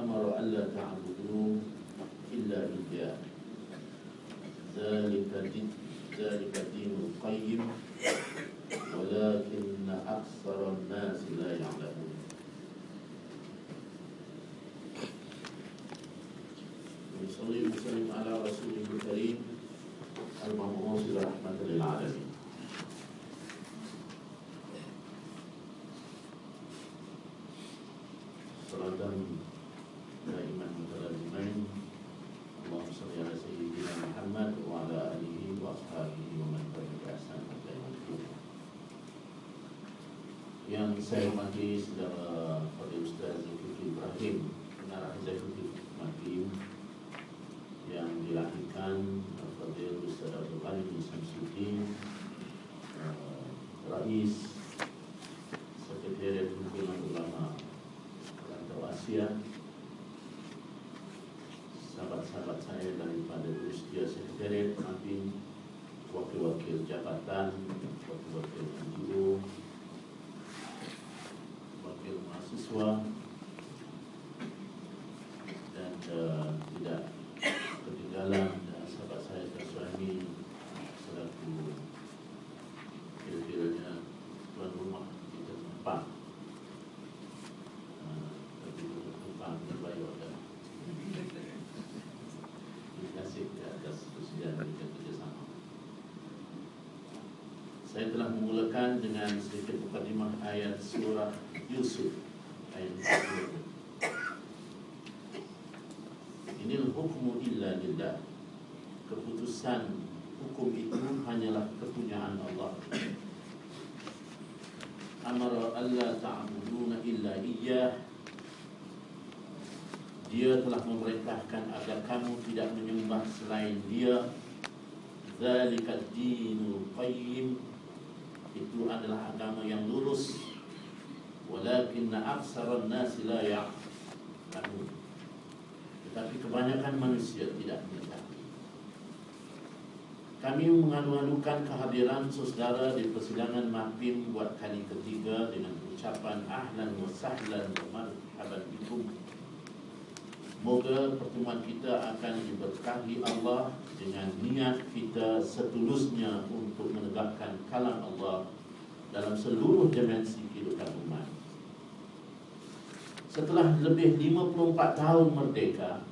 amara alla ta'budu illa iyyah. Dzalika dinul qayyim walakinna aktsaran nasi la ya'lamun. Sallallahu alaihi ala rasulil karim al-mab'uts rahmatan lil alamin. Salatan daiman mutalaziman. Allahumma shalli ala sayyidina Muhammad wa ala alihi wa ashabihi wa man tabi'ahum bi ihsan ila yaumil qiyamah. Yang saya hormati saudara Fadil Ustaz Zulkifli Ibrahim, pengarah eksekutif Makim, yang dilahirkan Fadil Ustaz Abdul Ghani Samsuddin, Rais Sekretariat Himpunan Ulama Perantau Asia, sahabat-sahabat saya daripada Usia Sekretariat Makin, wakil-wakil jabatan, wakil-wakil NGO, wakil mahasiswa, dan tidak ketinggalan sahabat saya tersuami selaku kira-kiranya tuan rumah di tempat tapi tempat terbaik dan terima kasih atas kesediaan dan kerjasama. Saya telah memulakan dengan sedikit mukadimah ayat surah Yusuf ayat 10. Inil hukmu illa lillah. Keputusan hukum itu hanyalah kepunyaan Allah. Amara alla ta'buduna illa iyyah. Dia telah memerintahkan agar kamu tidak menyembah selain Dia. Dzalika dinul qayyim. Itu adalah agama yang lurus. Walakinna aktsaran nasi la ya'lamun. Tetapi kebanyakan manusia tidak mengetahui. Kami mengalu-alukan kehadiran saudara di persidangan Mahfim buat kali ketiga dengan ucapan ahlan wa sahlan wa marhaban bikum. Moga pertemuan kita akan diberkahi Allah dengan niat kita setulusnya untuk menegakkan kalam Allah dalam seluruh dimensi kehidupan umat. Setelah lebih 54 tahun merdeka,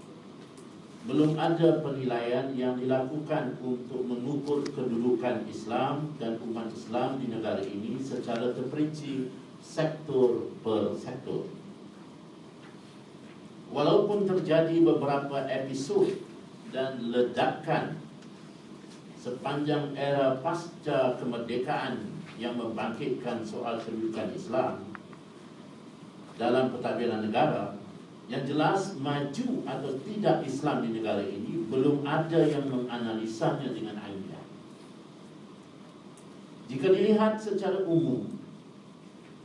belum ada penilaian yang dilakukan untuk mengukur kedudukan Islam dan umat Islam di negara ini secara terperinci sektor per sektor. Walaupun terjadi beberapa episod dan ledakan sepanjang era pasca kemerdekaan yang membangkitkan soal kedudukan Islam dalam pentadbiran negara, yang jelas maju atau tidak Islam di negara ini belum ada yang menganalisanya dengan ilmiah. Jika dilihat secara umum,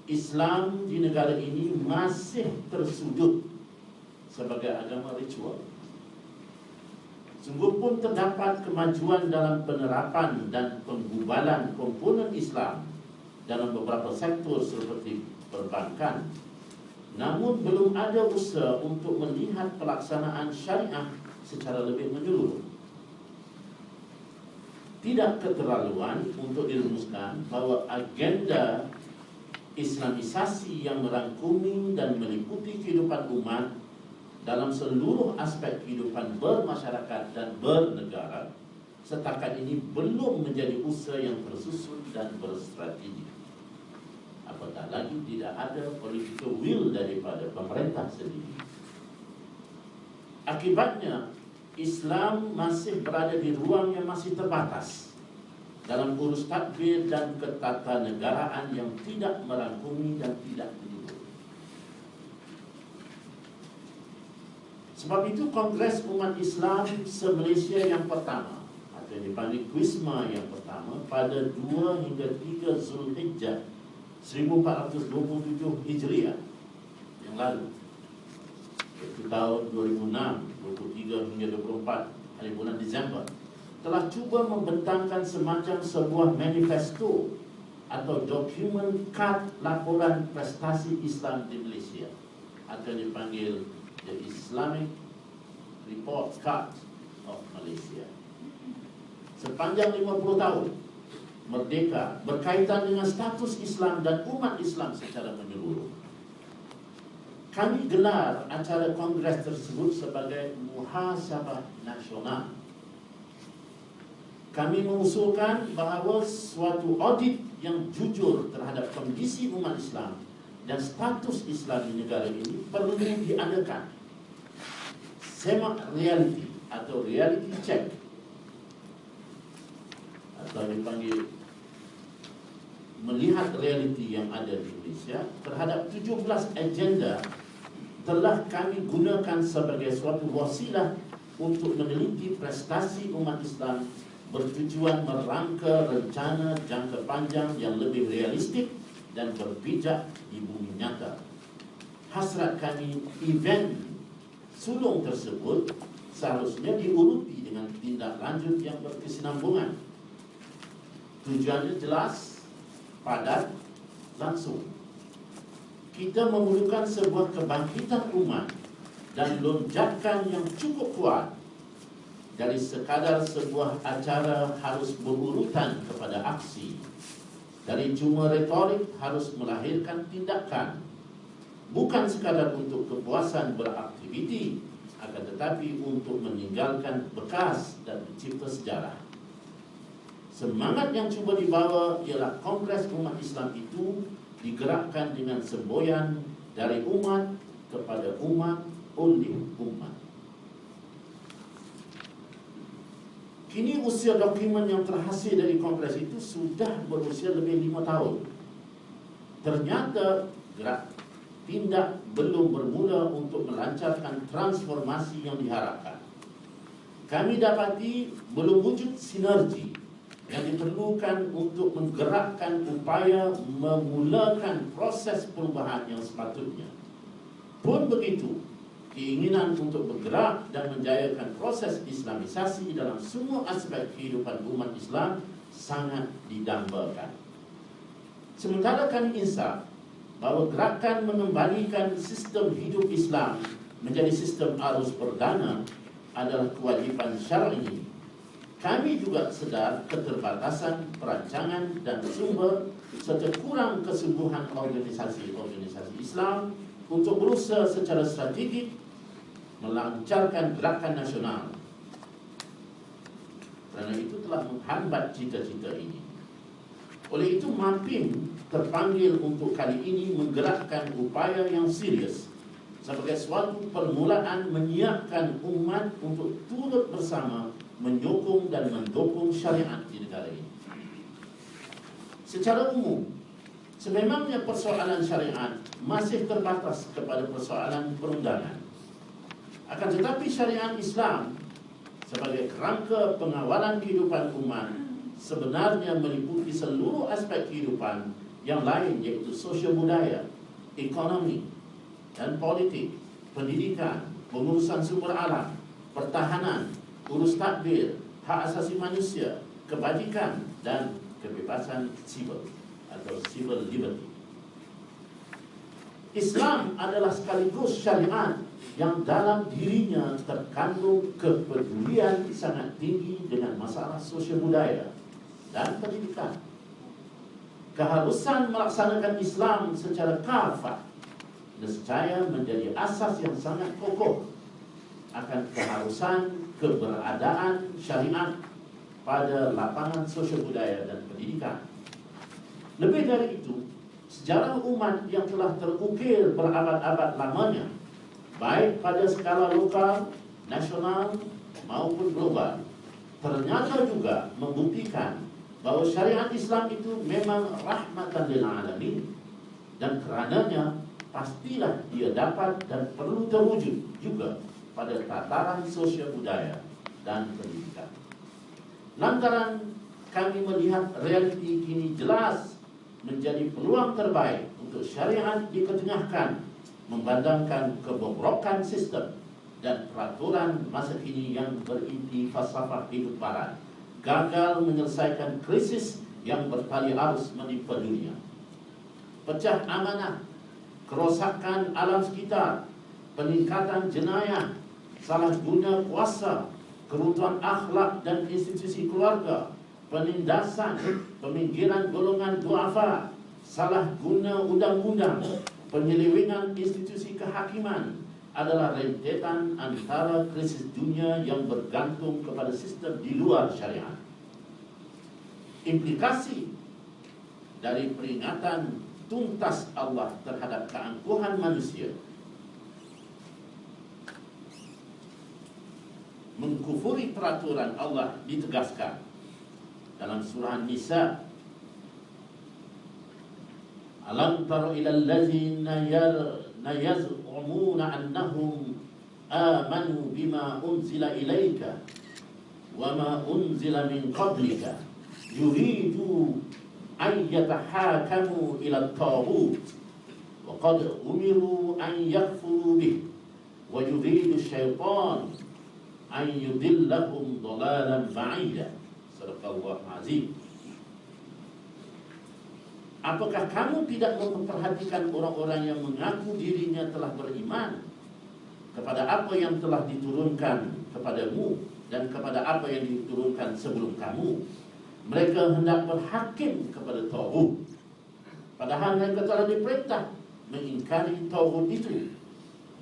Islam di negara ini masih tersudut sebagai agama ritual. Sungguh pun terdapat kemajuan dalam penerapan dan penggubalan komponen Islam dalam beberapa sektor seperti perbankan, namun belum ada usaha untuk melihat pelaksanaan syariah secara lebih menyeluruh. Tidak keterlaluan untuk dirumuskan bahawa agenda Islamisasi yang merangkumi dan meliputi kehidupan umat dalam seluruh aspek kehidupan bermasyarakat dan bernegara setakat ini belum menjadi usaha yang tersusun dan berstrategi. Apatah lagi tidak ada political will daripada pemerintah sendiri. Akibatnya, Islam masih berada di ruang yang masih terbatas dalam urus tadbir dan ketatanegaraan yang tidak merangkumi dan tidak menyeluruh. Sebab itu Kongres Umat Islam se-Malaysia yang pertama, atau yang dipanggil Kuisma yang pertama, pada 2 hingga 3 Zulhijjah 1427 Hijriah yang lalu, yaitu tahun 2006, 23 hingga 24 hari bulan Disember, telah cuba membentangkan semacam sebuah manifesto atau dokumen kad laporan prestasi Islam di Malaysia, atau dipanggil the Islamic Report Card of Malaysia. Sepanjang 50 tahun merdeka berkaitan dengan status Islam dan umat Islam secara menyeluruh. Kami gelar acara kongres tersebut sebagai muhasabah nasional. Kami mengusulkan bahawa suatu audit yang jujur terhadap kondisi umat Islam dan status Islam di negara ini perlu diadakan. Semak reality atau reality check, atau dipanggil melihat realiti yang ada di Indonesia terhadap 17 agenda telah kami gunakan sebagai suatu wasilah untuk meneliti prestasi umat Islam bertujuan merangka rencana jangka panjang yang lebih realistik dan berpijak di bumi nyata. Hasrat kami, event sulung tersebut seharusnya diuruti dengan tindak lanjut yang berkesinambungan. Tujuannya jelas, padat, langsung. Kita memerlukan sebuah kebangkitan umat dan lonjakan yang cukup kuat. Dari sekadar sebuah acara harus berurutan kepada aksi. Dari cuma retorik harus melahirkan tindakan. Bukan sekadar untuk kepuasan beraktiviti, akan tetapi untuk meninggalkan bekas dan mencipta sejarah. Semangat yang cuba dibawa ialah Kongres Umat Islam itu digerakkan dengan semboyan dari umat kepada umat oleh umat. Kini usia dokumen yang terhasil dari Kongres itu sudah berusia lebih 5 tahun. Ternyata gerak tindak belum bermula untuk melancarkan transformasi yang diharapkan. Kami dapati belum wujud sinergi yang diperlukan untuk menggerakkan upaya memulakan proses perubahan yang sepatutnya. Pun begitu, keinginan untuk bergerak dan menjayakan proses Islamisasi dalam semua aspek kehidupan umat Islam sangat didambakan. Sementara kami insaf bahawa gerakan mengembalikan sistem hidup Islam menjadi sistem arus perdana adalah kewajipan syar'i, kami juga sedar keterbatasan perancangan dan sumber serta kurang kesungguhan organisasi-organisasi Islam untuk berusaha secara strategik melancarkan gerakan nasional. Kerana itu telah menghambat cita-cita ini. Oleh itu MAPIM terpanggil untuk kali ini menggerakkan upaya yang serius sebagai suatu permulaan menyiapkan umat untuk turut bersama menyokong dan mendukung syariat di negara ini. Secara umum, sememangnya persoalan syariat masih terbatas kepada persoalan perundangan. Akan tetapi syariat Islam sebagai kerangka pengawalan kehidupan umat sebenarnya meliputi seluruh aspek kehidupan yang lain, iaitu sosial budaya, ekonomi dan politik, pendidikan, pengurusan sumber alam, pertahanan, urus takbir, hak asasi manusia, kebajikan dan kebebasan sivil atau civil liberty. Islam adalah sekaligus syariat yang dalam dirinya terkandung kepedulian sangat tinggi dengan masalah sosial budaya dan pendidikan. Keharusan melaksanakan Islam secara kafah nescaya menjadi asas yang sangat kokoh akan keharusan keberadaan syariat pada lapangan sosial budaya dan pendidikan. Lebih dari itu, sejarah umat yang telah terukir berabad-abad lamanya, baik pada skala lokal, nasional maupun global, ternyata juga membuktikan bahawa syariat Islam itu memang rahmatan lil alamin, dan kerananya pastilah dia dapat dan perlu terwujud juga pada tataran sosial budaya dan pendidikan. Lantaran kami melihat realiti kini jelas menjadi peluang terbaik untuk syariat diketengahkan, membandangkan kebobrokan sistem dan peraturan masa kini yang berinti falsafah hidup barat gagal menyelesaikan krisis yang bertali arus menimpa dunia. Pecah amanah, kerosakan alam sekitar, peningkatan jenayah, salah guna kuasa, keruntuhan akhlak dan institusi keluarga, penindasan, peminggiran golongan duafa, salah guna undang-undang, penyelewengan institusi kehakiman adalah rentetan antara krisis dunia yang bergantung kepada sistem di luar syariat. Implikasi dari peringatan tuntas Allah terhadap keangkuhan manusia, mengkufuri peraturan Allah, ditegaskan dalam surah An-Nisa. Alam tara ilal ladzina yaz'umuna annahum amanu bima unzila ilaika wa ma unzila min qablika yuridu an yatahakamu ila at-taghut wa qad umiru an yakfuru bih wa yuridu syaitan an yudillahum dhalalan ba'ida. Sadaqallahu azim. Apakah kamu tidak memperhatikan orang-orang yang mengaku dirinya telah beriman kepada apa yang telah diturunkan kepadamu dan kepada apa yang diturunkan sebelum kamu? Mereka hendak berhakim kepada Tauhid, padahal mereka telah diperintah mengingkari Tauhid itu,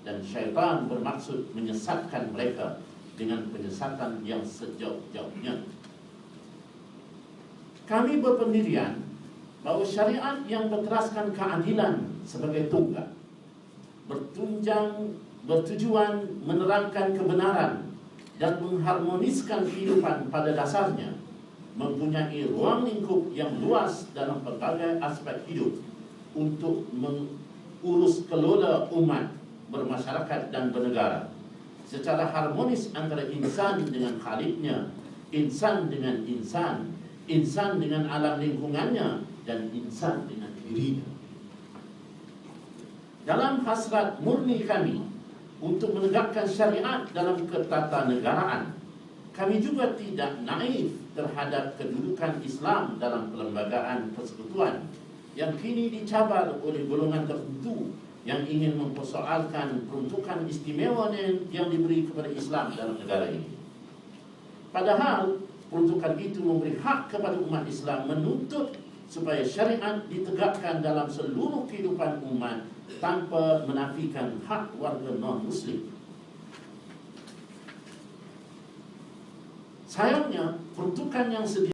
dan syaitan bermaksud menyesatkan mereka dengan penyesatan yang sejauh-jauhnya. Kami berpendirian bahawa syariat yang berteraskan keadilan sebagai tunggal, bertujuan menerangkan kebenaran dan mengharmoniskan kehidupan pada dasarnya, mempunyai ruang lingkup yang luas dalam berbagai aspek hidup untuk mengurus kelola umat, bermasyarakat dan bernegara secara harmonis antara insan dengan Khalidnya, insan dengan insan, insan dengan alam lingkungannya, dan insan dengan dirinya. Dalam hasrat murni kami untuk menegakkan syariat dalam ketatanegaraan, kami juga tidak naif terhadap kedudukan Islam dalam perlembagaan persekutuan yang kini dicabar oleh golongan tertentu yang ingin mempersoalkan peruntukan istimewa yang diberi kepada Islam dalam negara ini. Padahal peruntukan itu memberi hak kepada umat Islam menuntut supaya syariat ditegakkan dalam seluruh kehidupan umat tanpa menafikan hak warga non-Muslim. Sayangnya, peruntukan yang sedia